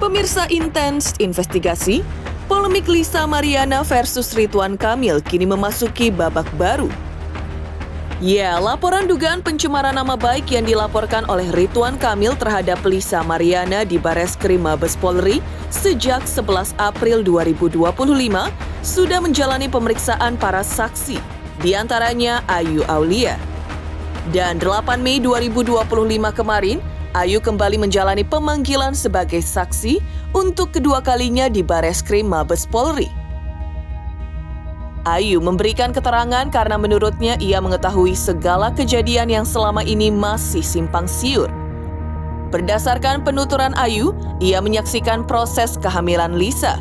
Pemirsa Intens Investigasi, polemik Lisa Mariana versus Ridwan Kamil kini memasuki babak baru. Ya, laporan dugaan pencemaran nama baik yang dilaporkan oleh Ridwan Kamil terhadap Lisa Mariana di Bareskrim Mabes Polri sejak 11 April 2025 sudah menjalani pemeriksaan para saksi, di antaranya Ayu Aulia. Dan 8 Mei 2025 kemarin, Ayu kembali menjalani pemanggilan sebagai saksi untuk kedua kalinya di Bareskrim Mabes Polri. Ayu memberikan keterangan karena menurutnya ia mengetahui segala kejadian yang selama ini masih simpang siur. Berdasarkan penuturan Ayu, ia menyaksikan proses kehamilan Lisa.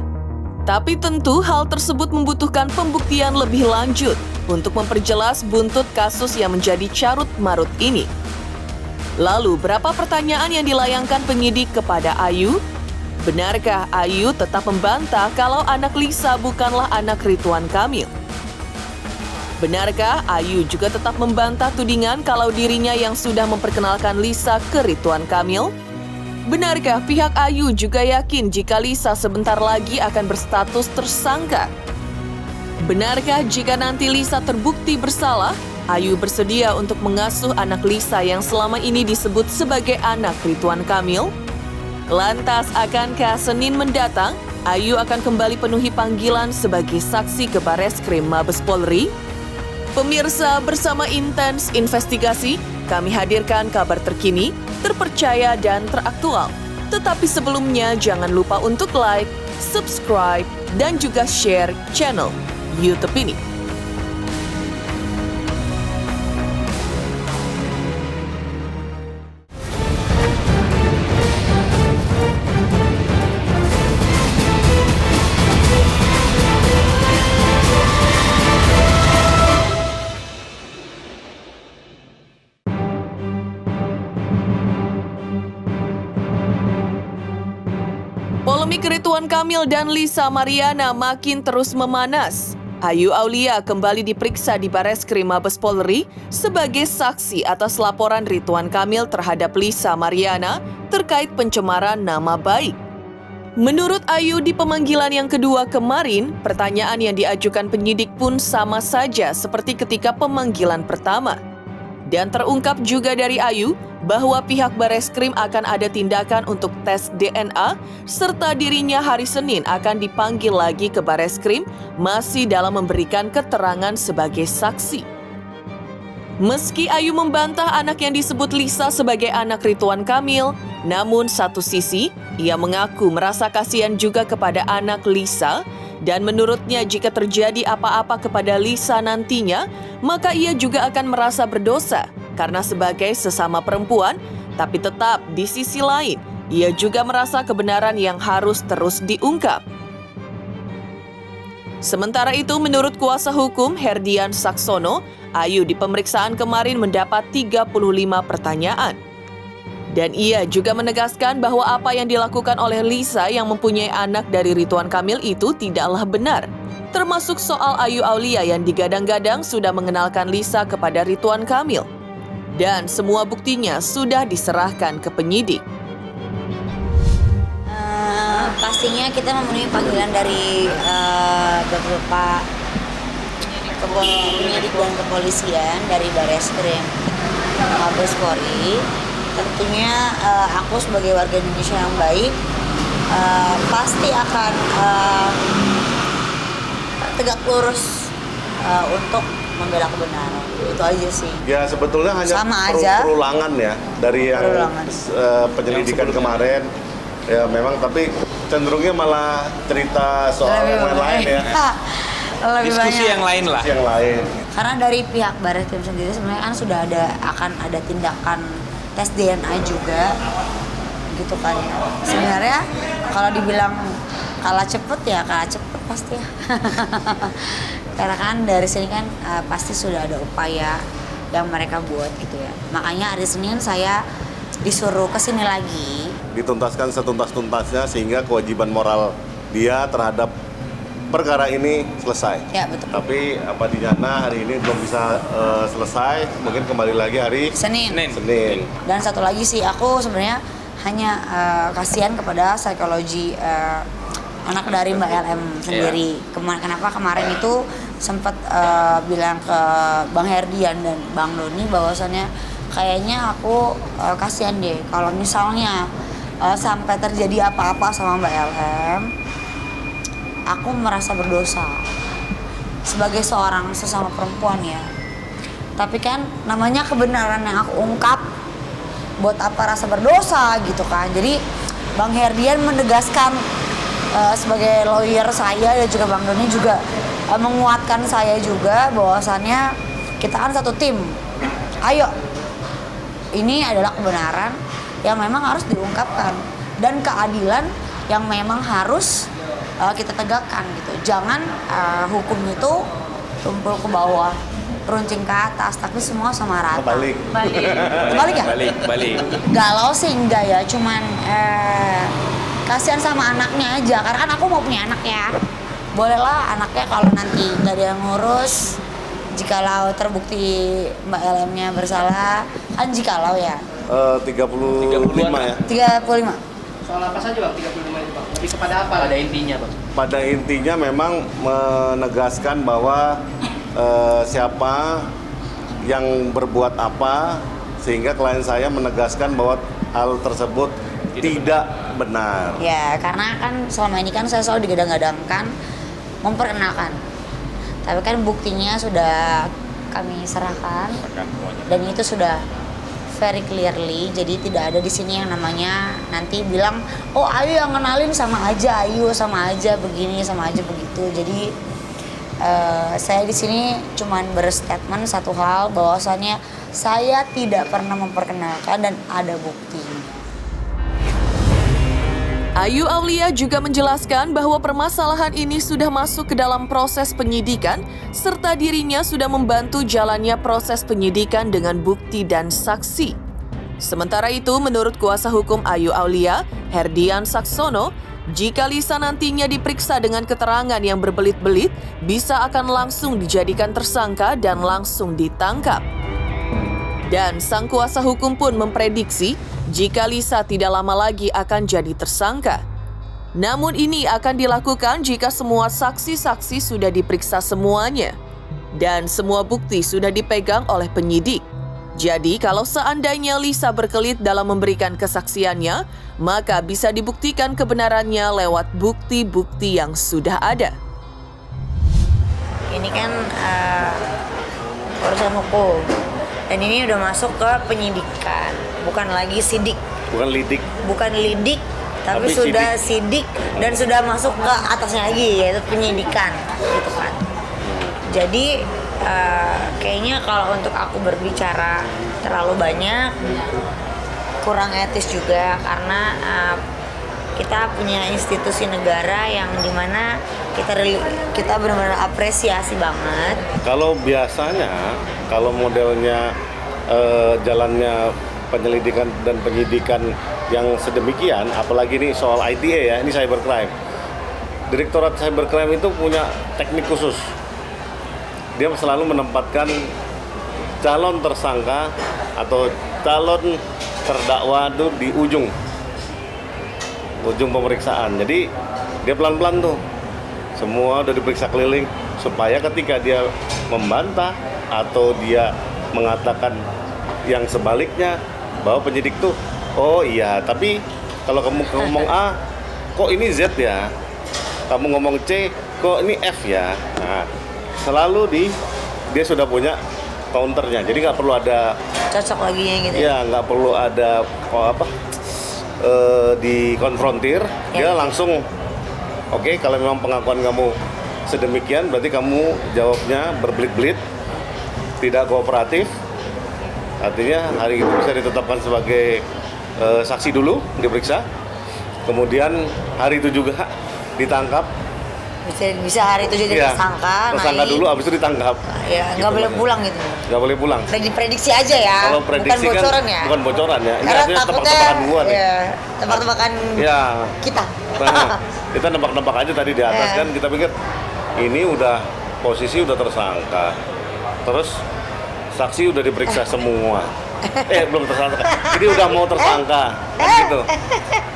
Tapi tentu hal tersebut membutuhkan pembuktian lebih lanjut untuk memperjelas buntut kasus yang menjadi carut-marut ini. Lalu, berapa pertanyaan yang dilayangkan penyidik kepada Ayu? Benarkah Ayu tetap membantah kalau anak Lisa bukanlah anak Ridwan Kamil? Benarkah Ayu juga tetap membantah tudingan kalau dirinya yang sudah memperkenalkan Lisa ke Ridwan Kamil? Benarkah pihak Ayu juga yakin jika Lisa sebentar lagi akan berstatus tersangka? Benarkah jika nanti Lisa terbukti bersalah, Ayu bersedia untuk mengasuh anak Lisa yang selama ini disebut sebagai anak Ridwan Kamil? Lantas, akankah Senin mendatang, Ayu akan kembali penuhi panggilan sebagai saksi ke Bareskrim Mabes Polri? Pemirsa, bersama Intens Investigasi, kami hadirkan kabar terkini, terpercaya dan teraktual. Tetapi sebelumnya, jangan lupa untuk like, subscribe, dan juga share channel YouTube ini. Polemik Ridwan Kamil dan Lisa Mariana makin terus memanas. Ayu Aulia kembali diperiksa di Bareskrim Mabes Polri sebagai saksi atas laporan Ridwan Kamil terhadap Lisa Mariana terkait pencemaran nama baik. Menurut Ayu di pemanggilan yang kedua kemarin, pertanyaan yang diajukan penyidik pun sama saja seperti ketika pemanggilan pertama. Dan terungkap juga dari Ayu bahwa pihak Bareskrim akan ada tindakan untuk tes DNA serta dirinya hari Senin akan dipanggil lagi ke Bareskrim masih dalam memberikan keterangan sebagai saksi. Meski Ayu membantah anak yang disebut Lisa sebagai anak Ridwan Kamil, namun satu sisi ia mengaku merasa kasihan juga kepada anak Lisa dan menurutnya jika terjadi apa-apa kepada Lisa nantinya, maka ia juga akan merasa berdosa karena sebagai sesama perempuan, tapi tetap di sisi lain, ia juga merasa kebenaran yang harus terus diungkap. Sementara itu, menurut kuasa hukum Herdian Saksono, Ayu di pemeriksaan kemarin mendapat 35 pertanyaan. Dan ia juga menegaskan bahwa apa yang dilakukan oleh Lisa yang mempunyai anak dari Ridwan Kamil itu tidaklah benar. Termasuk soal Ayu Aulia yang digadang-gadang sudah mengenalkan Lisa kepada Ridwan Kamil. Dan semua buktinya sudah diserahkan ke penyidik. Pastinya kita memenuhi panggilan dari beberapa penyidik dan kepolisian dari Bareskrim Mabes Polri. Tentunya aku sebagai warga Indonesia yang baik pasti akan tegak lurus untuk membela kebenaran. Itu aja sih. Ya sebetulnya hanya perulangan ya dari yang penyelidikan kemarin. Ya memang tapi cenderungnya malah cerita soal yang lain ya. Lebih diskusi banyak. yang lain lah. Yang lain. Karena dari pihak Bareskrim sendiri sebenarnya kan sudah akan ada tindakan tes DNA juga, gitu kan ya. Sebenarnya kalau dibilang kalah cepet ya kalah cepet pasti ya. Karena kan dari sini kan pasti sudah ada upaya yang mereka buat gitu ya. Makanya hari Senin saya disuruh kesini lagi. Dituntaskan setuntas-tuntasnya sehingga kewajiban moral dia terhadap perkara ini selesai. Ya betul. Tapi apa dinyana hari ini belum bisa selesai, mungkin kembali lagi hari Senin. Senin. Dan satu lagi sih, aku sebenarnya hanya kasihan kepada psikologi anak dari Mbak LM sendiri. Kenapa kemarin itu sempat bilang ke Bang Herdian dan Bang Doni bahwasannya kayaknya aku kasihan deh kalau misalnya sampai terjadi apa-apa sama Mbak LM, aku merasa berdosa sebagai seorang sesama perempuan ya. Tapi kan namanya kebenaran yang aku ungkap, buat apa rasa berdosa gitu kan. Jadi Bang Herdian menegaskan sebagai lawyer saya dan juga Bang Doni juga menguatkan saya juga bahwasannya kita kan satu tim. Ayo, ini adalah kebenaran yang memang harus diungkapkan dan keadilan yang memang harus kita tegakkan gitu. Jangan hukum itu tumpul ke bawah, runcing ke atas, tapi semua sama rata. Balik ya? Balik. Galau sih enggak ya, cuman kasihan sama anaknya aja. Karena kan aku mau punya anak ya. Bolehlah anaknya kalau nanti nggak ada yang ngurus, jikalau terbukti Mbak LM-nya bersalah, kan jikalau ya. 35 ya. 35. Soal apa saja Bang 35 itu Bang? Lebih kepada apa? Pada intinya Bang? Pada intinya memang menegaskan bahwa siapa yang berbuat apa, sehingga klien saya menegaskan bahwa hal tersebut tidak benar. Ya, karena kan selama ini kan saya selalu digadang-gadangkan memperkenalkan. Tapi kan buktinya sudah kami serahkan dan itu sudah very clearly. Jadi tidak ada di sini yang namanya nanti bilang, "Oh, Ayu yang kenalin sama aja Ayu, sama aja begini, sama aja begitu." Jadi saya di sini cuman berstatement satu hal bahwasannya saya tidak pernah memperkenalkan dan ada buktinya. Ayu Aulia juga menjelaskan bahwa permasalahan ini sudah masuk ke dalam proses penyidikan serta dirinya sudah membantu jalannya proses penyidikan dengan bukti dan saksi. Sementara itu, menurut kuasa hukum Ayu Aulia, Herdian Saksono, jika Lisa nantinya diperiksa dengan keterangan yang berbelit-belit, bisa akan langsung dijadikan tersangka dan langsung ditangkap. Dan sang kuasa hukum pun memprediksi jika Lisa tidak lama lagi akan jadi tersangka. Namun ini akan dilakukan jika semua saksi-saksi sudah diperiksa semuanya dan semua bukti sudah dipegang oleh penyidik. Jadi kalau seandainya Lisa berkelit dalam memberikan kesaksiannya, maka bisa dibuktikan kebenarannya lewat bukti-bukti yang sudah ada. Ini kan urusan hukum dan ini udah masuk ke penyidikan, bukan lagi sidik. Bukan lidik. Bukan lidik, tapi sudah sidik dan sudah masuk ke atasnya lagi, yaitu penyidikan, gitu kan. Jadi kayaknya kalau untuk aku berbicara terlalu banyak, kurang etis juga karena kita punya institusi negara yang dimana kita benar-benar apresiasi banget. Kalau biasanya, kalau modelnya jalannya penyelidikan dan penyidikan yang sedemikian, apalagi ini soal ITE ya, ini cybercrime. Direktorat Cybercrime itu punya teknik khusus. Dia selalu menempatkan calon tersangka atau calon terdakwa itu di ujung pemeriksaan. Jadi dia pelan-pelan tuh, semua udah diperiksa keliling supaya ketika dia membantah atau dia mengatakan yang sebaliknya bahwa penyidik tuh, oh iya, tapi kalau kamu ngomong A, kok ini Z ya? Kamu ngomong C, kok ini F ya? Nah, selalu dia sudah punya counternya, jadi nggak perlu ada Cocok lagi gitu. Ya, nggak perlu ada dikonfrontir, dia langsung oke, kalau memang pengakuan kamu sedemikian, berarti kamu jawabnya berbelit-belit, tidak kooperatif. Artinya hari itu bisa ditetapkan sebagai saksi dulu, diperiksa. Kemudian hari itu juga ditangkap. Bisa hari itu jadi tersangka. Tersangka dulu, habis itu ditangkap. Ya, nggak boleh pulang gitu. Nggak boleh pulang. Diprediksi aja ya. Kalau prediksi bukan bocoran kan, ya. bukan bocoran ya. Ini Karena artinya takutnya tebak-tebakan gua nih. ya, tebak-tebakan Ya. kita. Nah, kita nebak-nebak aja tadi di atas kan, kita pikir ini udah posisi udah tersangka. Terus saksi udah diperiksa semua. Belum tersangka. Jadi udah mau tersangka, kan gitu.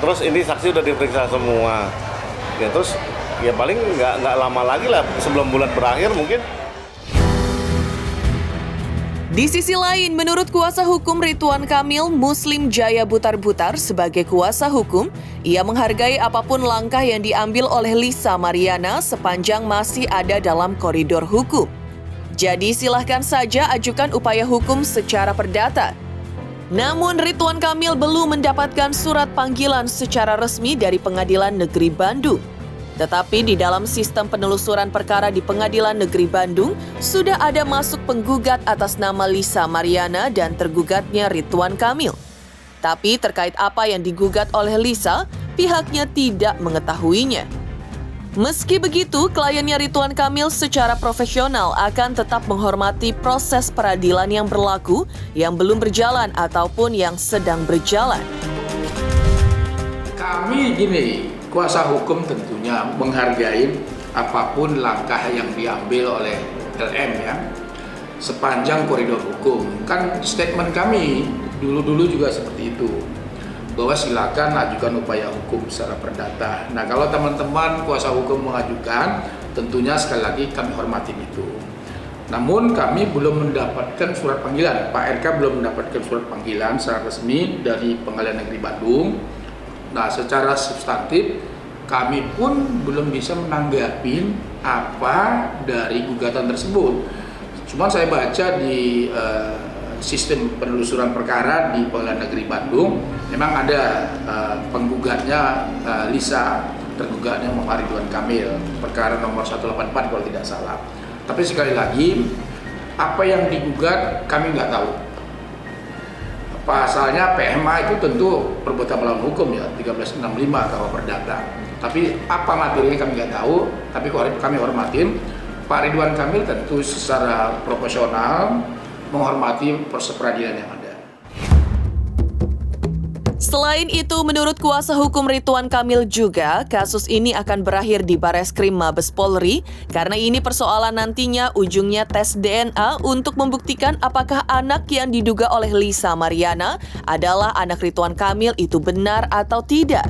Terus ini saksi udah diperiksa semua. Ya terus ya paling nggak lama lagi lah, sebelum bulan berakhir mungkin. Di sisi lain, menurut kuasa hukum Ridwan Kamil, Muslim Jaya Butar-Butar sebagai kuasa hukum, ia menghargai apapun langkah yang diambil oleh Lisa Mariana sepanjang masih ada dalam koridor hukum. Jadi silahkan saja ajukan upaya hukum secara perdata. Namun Ridwan Kamil belum mendapatkan surat panggilan secara resmi dari Pengadilan Negeri Bandung. Tetapi di dalam sistem penelusuran perkara di Pengadilan Negeri Bandung, sudah ada masuk penggugat atas nama Lisa Mariana dan tergugatnya Ridwan Kamil. Tapi terkait apa yang digugat oleh Lisa, pihaknya tidak mengetahuinya. Meski begitu, kliennya Ridwan Kamil secara profesional akan tetap menghormati proses peradilan yang berlaku, yang belum berjalan ataupun yang sedang berjalan. Kami gini, kuasa hukum tentunya menghargai apapun langkah yang diambil oleh LM ya, sepanjang koridor hukum. Kan statement kami dulu juga seperti itu, bahwa silakan ajukan upaya hukum secara perdata. Nah kalau teman-teman kuasa hukum mengajukan, tentunya sekali lagi kami hormatin itu. Namun kami belum mendapatkan surat panggilan, Pak RK belum mendapatkan surat panggilan secara resmi dari Pengadilan Negeri Bandung. Nah, secara substantif kami pun belum bisa menanggapi apa dari gugatan tersebut. Cuma saya baca di sistem penelusuran perkara di Pengadilan Negeri Bandung, memang ada penggugatnya Lisa, tergugatnya Muhammad Ridwan Kamil, perkara nomor 184 kalau tidak salah. Tapi sekali lagi, apa yang digugat kami nggak tahu. Pasalnya PMA itu tentu perbuatan melawan hukum ya, 1365 KUH Perdata. Tapi apa materinya kami nggak tahu, tapi kami hormatin. Pak Ridwan Kamil tentu secara profesional menghormati proses peradilan yang ada. Selain itu, menurut kuasa hukum Ridwan Kamil juga, kasus ini akan berakhir di Bareskrim Mabes Polri karena ini persoalan nantinya ujungnya tes DNA untuk membuktikan apakah anak yang diduga oleh Lisa Mariana adalah anak Ridwan Kamil itu benar atau tidak.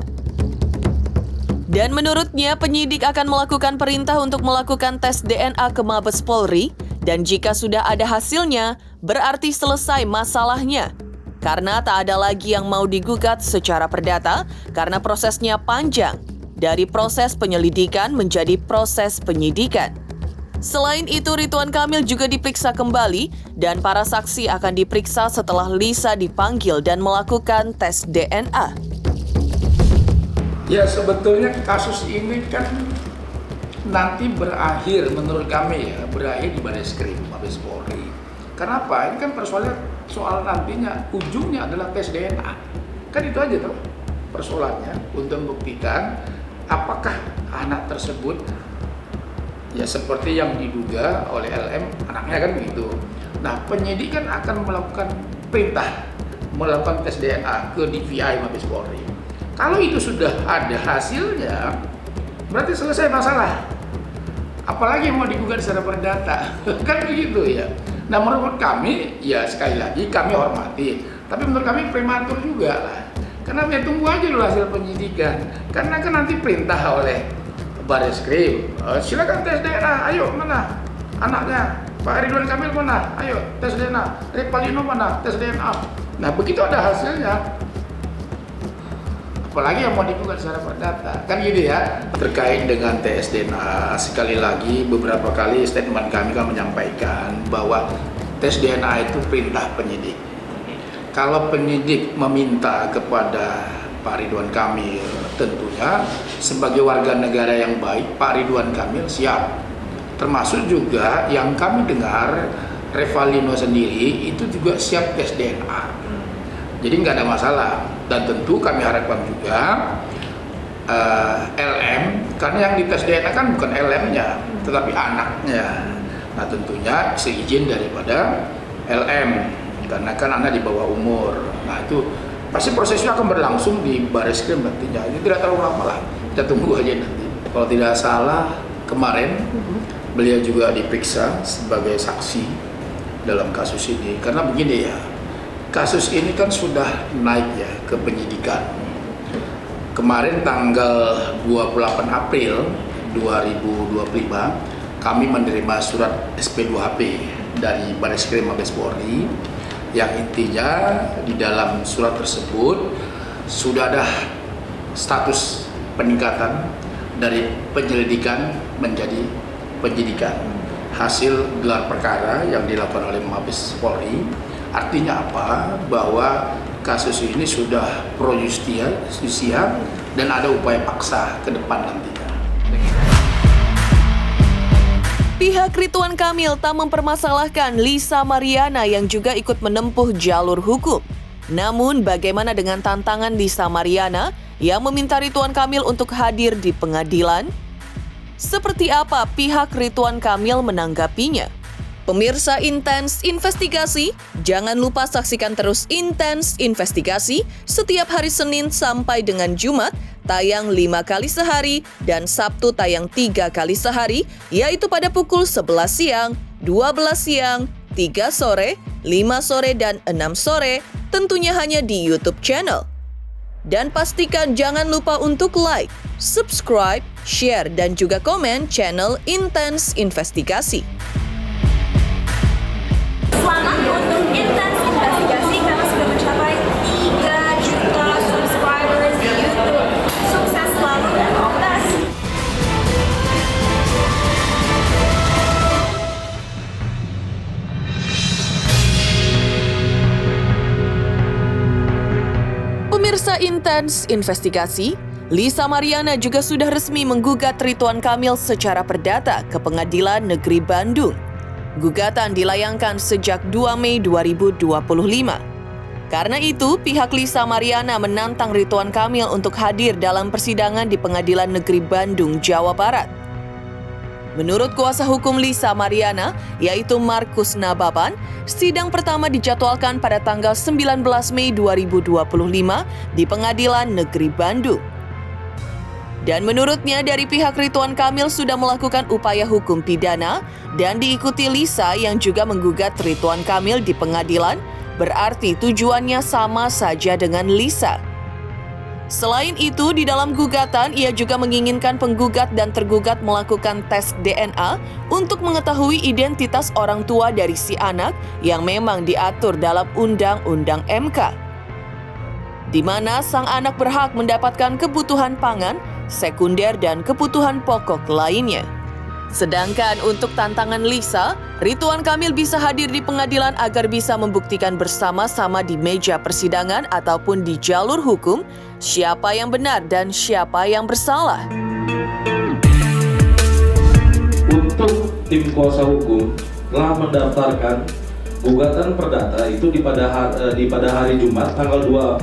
Dan menurutnya, penyidik akan melakukan perintah untuk melakukan tes DNA ke Mabes Polri dan jika sudah ada hasilnya, berarti selesai masalahnya. Karena tak ada lagi yang mau digugat secara perdata karena prosesnya panjang, dari proses penyelidikan menjadi proses penyidikan. Selain itu, Ridwan Kamil juga diperiksa kembali dan para saksi akan diperiksa setelah Lisa dipanggil dan melakukan tes DNA. Ya sebetulnya kasus ini kan nanti berakhir menurut kami ya, berakhir di Bareskrim Mabes Polri. Kenapa? Ini kan soal nantinya, ujungnya adalah tes DNA. Kan itu aja tuh persoalannya, untuk membuktikan apakah anak tersebut ya seperti yang diduga oleh LM, anaknya kan begitu. Nah penyidik kan akan melakukan perintah, melakukan tes DNA ke DVI Mabes Polri. Kalau itu sudah ada hasilnya, berarti selesai masalah. Apalagi mau digugat secara perdata, kan begitu ya. Nah menurut kami, ya sekali lagi kami hormati, tapi menurut kami prematur juga lah. Karena ya tunggu aja dulu hasil penyidikan. Karena kan nanti perintah oleh Bareskrim, silakan tes DNA, ayo mana anaknya, Pak Ridwan Kamil mana, ayo tes DNA, Revalino mana, tes DNA. Nah begitu ada hasilnya, apalagi yang mau digugat secara perdata, kan gitu ya. Terkait dengan tes DNA, sekali lagi beberapa kali statement kami kan menyampaikan bahwa tes DNA itu perintah penyidik. Kalau penyidik meminta kepada Pak Ridwan Kamil, tentunya sebagai warga negara yang baik, Pak Ridwan Kamil siap. Termasuk juga yang kami dengar, Revalino sendiri itu juga siap tes DNA. Jadi nggak ada masalah. Dan tentu kami harapkan juga LM, karena yang dites DNA kan bukan LM-nya, tetapi anaknya. Nah tentunya seizin daripada LM, karena kan anak di bawah umur. Nah itu pasti prosesnya akan berlangsung di Bareskrim nantinya. Ini tidak terlalu lama lah, kita tunggu aja nanti. Kalau tidak salah kemarin beliau juga diperiksa sebagai saksi dalam kasus ini. Karena begini ya, Kasus ini kan sudah naik ya ke penyidikan. Kemarin tanggal 28 April 2025 kami menerima surat SP2HP dari Bareskrim Mabes Polri yang intinya di dalam surat tersebut sudah ada status peningkatan dari penyelidikan menjadi penyidikan hasil gelar perkara yang dilakukan oleh Mabes Polri. Artinya apa? Bahwa kasus ini sudah pro justisia dan ada upaya paksa ke depan nantinya. Pihak Ridwan Kamil tak mempermasalahkan Lisa Mariana yang juga ikut menempuh jalur hukum. Namun bagaimana dengan tantangan Lisa Mariana yang meminta Ridwan Kamil untuk hadir di pengadilan? Seperti apa pihak Ridwan Kamil menanggapinya? Pemirsa Intens Investigasi, jangan lupa saksikan terus Intens Investigasi setiap hari Senin sampai dengan Jumat, tayang 5 kali sehari dan Sabtu tayang 3 kali sehari, yaitu pada pukul 11 siang, 12 siang, 3 sore, 5 sore, dan 6 sore, tentunya hanya di YouTube channel. Dan pastikan jangan lupa untuk like, subscribe, share, dan juga komen channel Intens Investigasi. Selamat untuk Intens Investigasi karena sudah mencapai 3 juta subscribers di YouTube. Sukses selalu dan all the best. Pemirsa Intens Investigasi, Lisa Mariana juga sudah resmi menggugat Ridwan Kamil secara perdata ke Pengadilan Negeri Bandung. Gugatan dilayangkan sejak 2 Mei 2025. Karena itu, pihak Lisa Mariana menantang Ridwan Kamil untuk hadir dalam persidangan di Pengadilan Negeri Bandung, Jawa Barat. Menurut kuasa hukum Lisa Mariana, yaitu Markus Nababan, sidang pertama dijadwalkan pada tanggal 19 Mei 2025 di Pengadilan Negeri Bandung. Dan menurutnya dari pihak Ridwan Kamil sudah melakukan upaya hukum pidana dan diikuti Lisa yang juga menggugat Ridwan Kamil di pengadilan, berarti tujuannya sama saja dengan Lisa. Selain itu, di dalam gugatan ia juga menginginkan penggugat dan tergugat melakukan tes DNA untuk mengetahui identitas orang tua dari si anak yang memang diatur dalam Undang-Undang MK. Di mana sang anak berhak mendapatkan kebutuhan pangan, sekunder, dan kebutuhan pokok lainnya. Sedangkan untuk tantangan Lisa, Ridwan Kamil bisa hadir di pengadilan agar bisa membuktikan bersama-sama di meja persidangan ataupun di jalur hukum siapa yang benar dan siapa yang bersalah. Untuk tim kuasa hukum telah mendaftarkan gugatan perdata itu di pada hari Jumat tanggal 2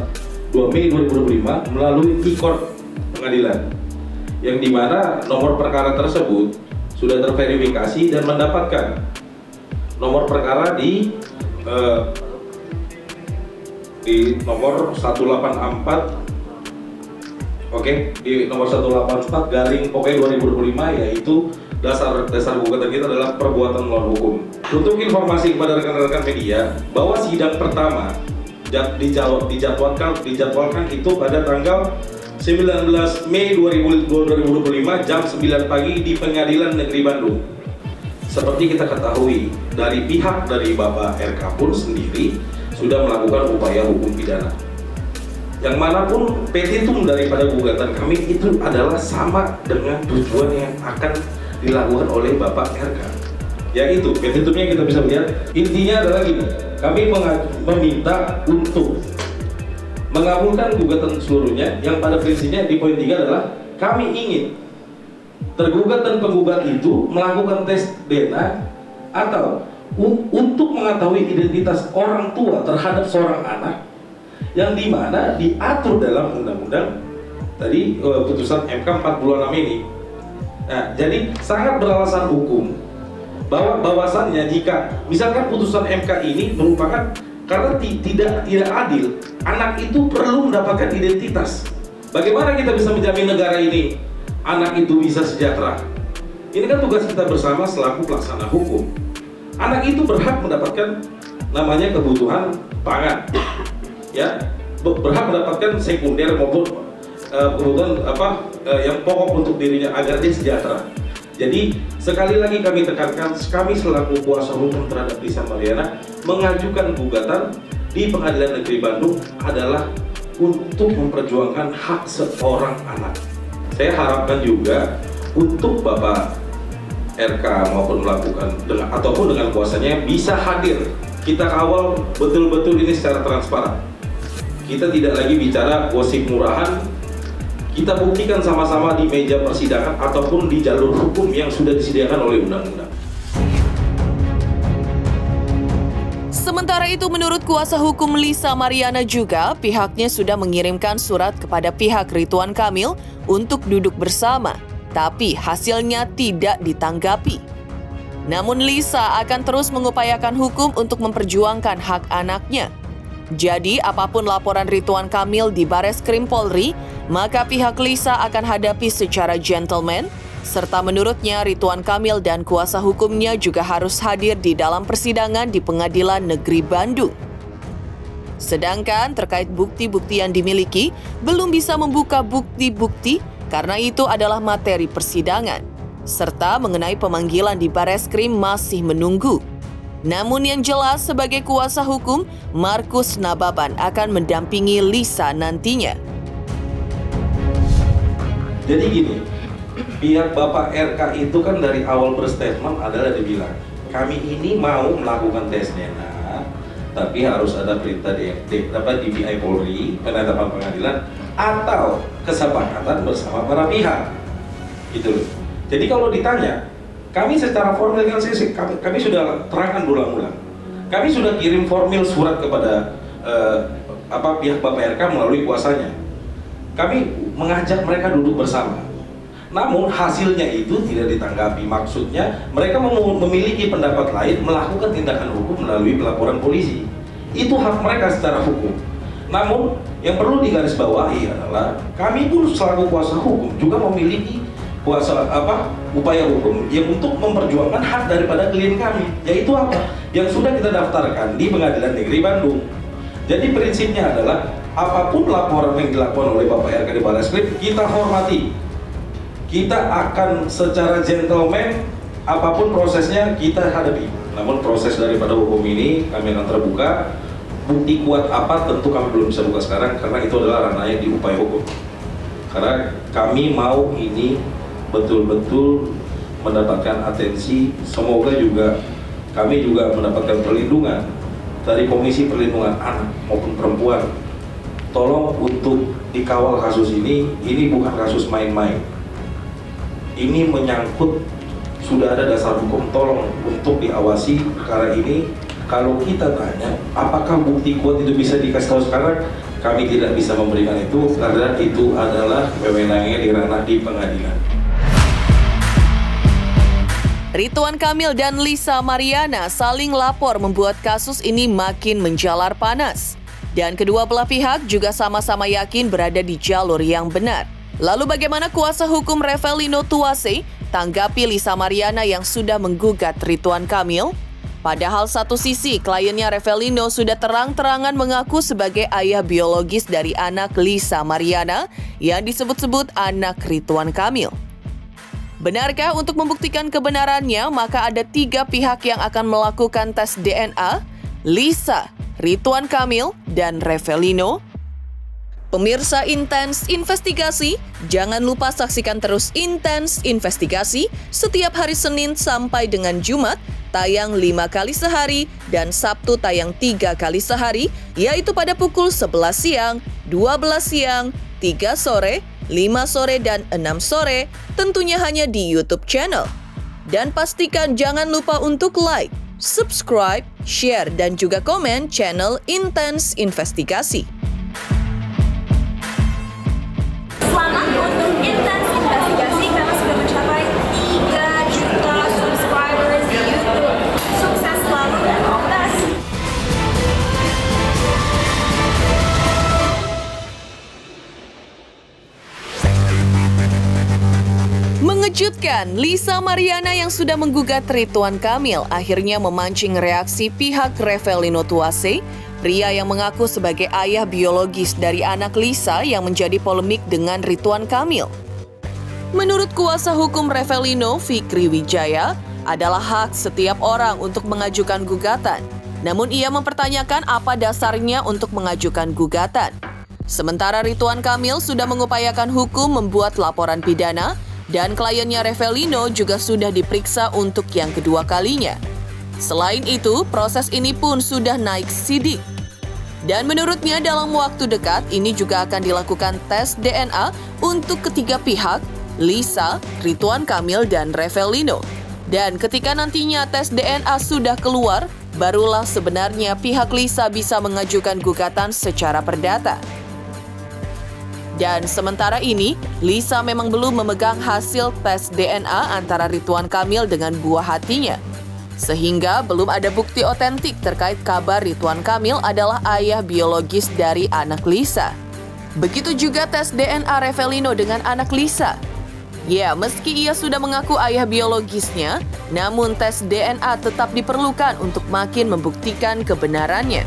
Mei 2025 melalui e-court pengadilan, yang dimana nomor perkara tersebut sudah terverifikasi dan mendapatkan nomor perkara di nomor 184, di nomor 184 garing pokoknya 2025, yaitu dasar gugatan kita adalah perbuatan melawan hukum. Untuk informasi kepada rekan-rekan media bahwa sidang pertama dijadwalkan itu pada tanggal 19 Mei 2025 jam 9 pagi di Pengadilan Negeri Bandung. Seperti kita ketahui, dari pihak dari Bapak RK pun sendiri sudah melakukan upaya hukum pidana. Yang manapun petitum daripada gugatan kami itu adalah sama dengan tujuan yang akan dilakukan oleh Bapak RK. Yaitu petitumnya kita bisa lihat, intinya adalah gini, kami meminta untuk mengabulkan gugatan seluruhnya, yang pada prinsipnya di poin 3 adalah kami ingin tergugat dan penggugat itu melakukan tes DNA atau untuk mengetahui identitas orang tua terhadap seorang anak yang dimana diatur dalam undang-undang tadi putusan MK 46 ini. Nah, jadi sangat beralasan hukum bahwasannya jika misalkan putusan MK ini merupakan karena tidak adil, anak itu perlu mendapatkan identitas. Bagaimana kita bisa menjamin negara ini anak itu bisa sejahtera? Ini kan tugas kita bersama selaku pelaksana hukum. Anak itu berhak mendapatkan namanya kebutuhan pangan, ya, berhak mendapatkan sekunder maupun kebutuhan yang pokok untuk dirinya agar dia sejahtera. Jadi sekali lagi kami tekankan, kami selaku kuasa hukum terhadap Lisa Mariana mengajukan gugatan di Pengadilan Negeri Bandung adalah untuk memperjuangkan hak seorang anak. Saya harapkan juga untuk Bapak RK maupun melakukan ataupun dengan kuasanya bisa hadir. Kita kawal betul-betul ini secara transparan. Kita tidak lagi bicara gosip murahan. Kita buktikan sama-sama di meja persidangan ataupun di jalur hukum yang sudah disediakan oleh undang-undang. Sementara itu, menurut kuasa hukum Lisa Mariana juga, pihaknya sudah mengirimkan surat kepada pihak Ridwan Kamil untuk duduk bersama, tapi hasilnya tidak ditanggapi. Namun Lisa akan terus mengupayakan hukum untuk memperjuangkan hak anaknya. Jadi, apapun laporan Ridwan Kamil di Bareskrim Polri, maka pihak Lisa akan hadapi secara gentleman, serta menurutnya Ridwan Kamil dan kuasa hukumnya juga harus hadir di dalam persidangan di Pengadilan Negeri Bandung. Sedangkan terkait bukti-bukti yang dimiliki, belum bisa membuka bukti-bukti karena itu adalah materi persidangan, serta mengenai pemanggilan di Bareskrim masih menunggu. Namun yang jelas sebagai kuasa hukum, Markus Nababan akan mendampingi Lisa nantinya. Jadi gini, pihak Bapak RK itu kan dari awal berstatement adalah dibilang, kami ini mau melakukan tes DNA, tapi harus ada perintah DPI Polri, penetapan pengadilan, atau kesepakatan bersama para pihak. Gitu loh. Jadi kalau ditanya, kami secara formal kan kami sudah terangkan berulang-ulang. Kami sudah kirim formal surat kepada pihak Bapak RK melalui kuasanya. Kami mengajak mereka duduk bersama. Namun hasilnya itu tidak ditanggapi. Maksudnya mereka memiliki pendapat lain, melakukan tindakan hukum melalui pelaporan polisi. Itu hak mereka secara hukum. Namun yang perlu digarisbawahi adalah kami pun selaku kuasa hukum juga memiliki upaya hukum yang untuk memperjuangkan hak daripada klien kami, yaitu apa? Yang sudah kita daftarkan di Pengadilan Negeri Bandung. Jadi prinsipnya adalah apapun laporan yang dilakukan oleh Bapak RK di Bareskrim, kita hormati. Kita akan secara gentleman, apapun prosesnya kita hadapi. Namun proses daripada hukum ini kami akan terbuka. Bukti kuat apa tentu kami belum bisa buka sekarang karena itu adalah ranahnya di upaya hukum. Karena kami mau ini betul-betul mendapatkan atensi. Semoga juga kami juga mendapatkan perlindungan dari Komisi Perlindungan Anak maupun Perempuan. Tolong untuk dikawal kasus ini bukan kasus main-main. Ini menyangkut, sudah ada dasar hukum, tolong untuk diawasi perkara ini. Kalau kita tanya, apakah bukti kuat itu bisa dikasih tahu sekarang? Kami tidak bisa memberikan itu karena itu adalah wewenangnya di ranah di pengadilan. Ridwan Kamil dan Lisa Mariana saling lapor membuat kasus ini makin menjalar panas. Dan kedua belah pihak juga sama-sama yakin berada di jalur yang benar. Lalu bagaimana kuasa hukum Revelino Tuase tanggapi Lisa Mariana yang sudah menggugat Ridwan Kamil? Padahal satu sisi kliennya Revelino sudah terang-terangan mengaku sebagai ayah biologis dari anak Lisa Mariana yang disebut-sebut anak Ridwan Kamil. Benarkah untuk membuktikan kebenarannya maka ada 3 pihak yang akan melakukan tes DNA? Lisa, Ridwan Kamil, dan Revelino? Pemirsa Intens Investigasi, jangan lupa saksikan terus Intens Investigasi setiap hari Senin sampai dengan Jumat, tayang 5 kali sehari dan Sabtu tayang 3 kali sehari, yaitu pada pukul 11 siang, 12 siang, 3 sore, 5 sore, dan 6 sore, tentunya hanya di YouTube channel. Dan pastikan jangan lupa untuk like, subscribe, share, dan juga komen channel Intens Investigasi. Selamat untuk Intens Investigasi karena sudah mencapai 3 juta subscribers di YouTube. Sukses selalu dan all the best. Mengejutkan, Lisa Mariana yang sudah menggugat Ridwan Kamil akhirnya memancing reaksi pihak Revelino Tuase, pria yang mengaku sebagai ayah biologis dari anak Lisa yang menjadi polemik dengan Ridwan Kamil. Menurut kuasa hukum Revelino, Fikri Wijaya, adalah hak setiap orang untuk mengajukan gugatan. Namun ia mempertanyakan apa dasarnya untuk mengajukan gugatan. Sementara Ridwan Kamil sudah mengupayakan hukum membuat laporan pidana, dan kliennya Revelino juga sudah diperiksa untuk yang kedua kalinya. Selain itu, proses ini pun sudah naik sidik. Dan menurutnya dalam waktu dekat ini juga akan dilakukan tes DNA untuk ketiga pihak, Lisa, Ridwan Kamil, dan Revelino. Dan ketika nantinya tes DNA sudah keluar, barulah sebenarnya pihak Lisa bisa mengajukan gugatan secara perdata. Dan sementara ini, Lisa memang belum memegang hasil tes DNA antara Ridwan Kamil dengan buah hatinya. Sehingga belum ada bukti otentik terkait kabar Ridwan Kamil adalah ayah biologis dari anak Lisa. Begitu juga tes DNA Revelino dengan anak Lisa. Ya, meski ia sudah mengaku ayah biologisnya, namun tes DNA tetap diperlukan untuk makin membuktikan kebenarannya.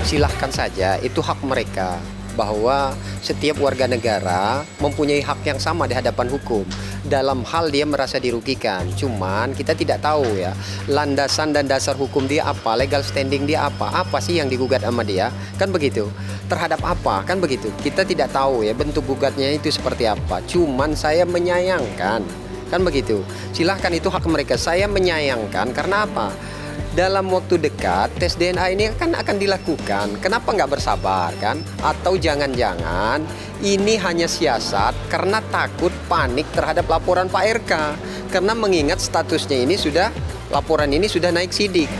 Silahkan saja, itu hak mereka, bahwa setiap warga negara mempunyai hak yang sama di hadapan hukum dalam hal dia merasa dirugikan. Cuman kita tidak tahu ya, landasan dan dasar hukum dia apa, legal standing dia apa sih yang digugat sama dia, kan begitu. Terhadap apa, kan begitu. Kita tidak tahu ya bentuk gugatnya itu seperti apa. Cuman saya menyayangkan, kan begitu. Silahkan, itu hak mereka. Saya menyayangkan karena apa? Dalam waktu dekat tes DNA ini kan akan dilakukan. Kenapa nggak bersabar kan? Atau jangan-jangan ini hanya siasat karena takut panik terhadap laporan Pak RK. Karena mengingat statusnya ini laporan ini sudah naik sidik.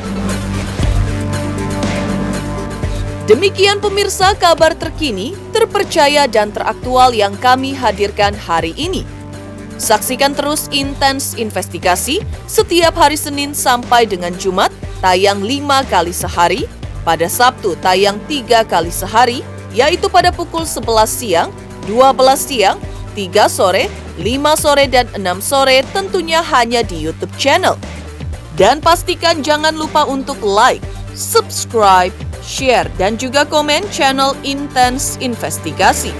Demikian pemirsa kabar terkini, terpercaya dan teraktual yang kami hadirkan hari ini. Saksikan terus Intens Investigasi setiap hari Senin sampai dengan Jumat, tayang 5 kali sehari, pada Sabtu tayang 3 kali sehari, yaitu pada pukul 11 siang, 12 siang, 3 sore, 5 sore, dan 6 sore, tentunya hanya di YouTube channel. Dan pastikan jangan lupa untuk like, subscribe, share, dan juga komen channel Intens Investigasi.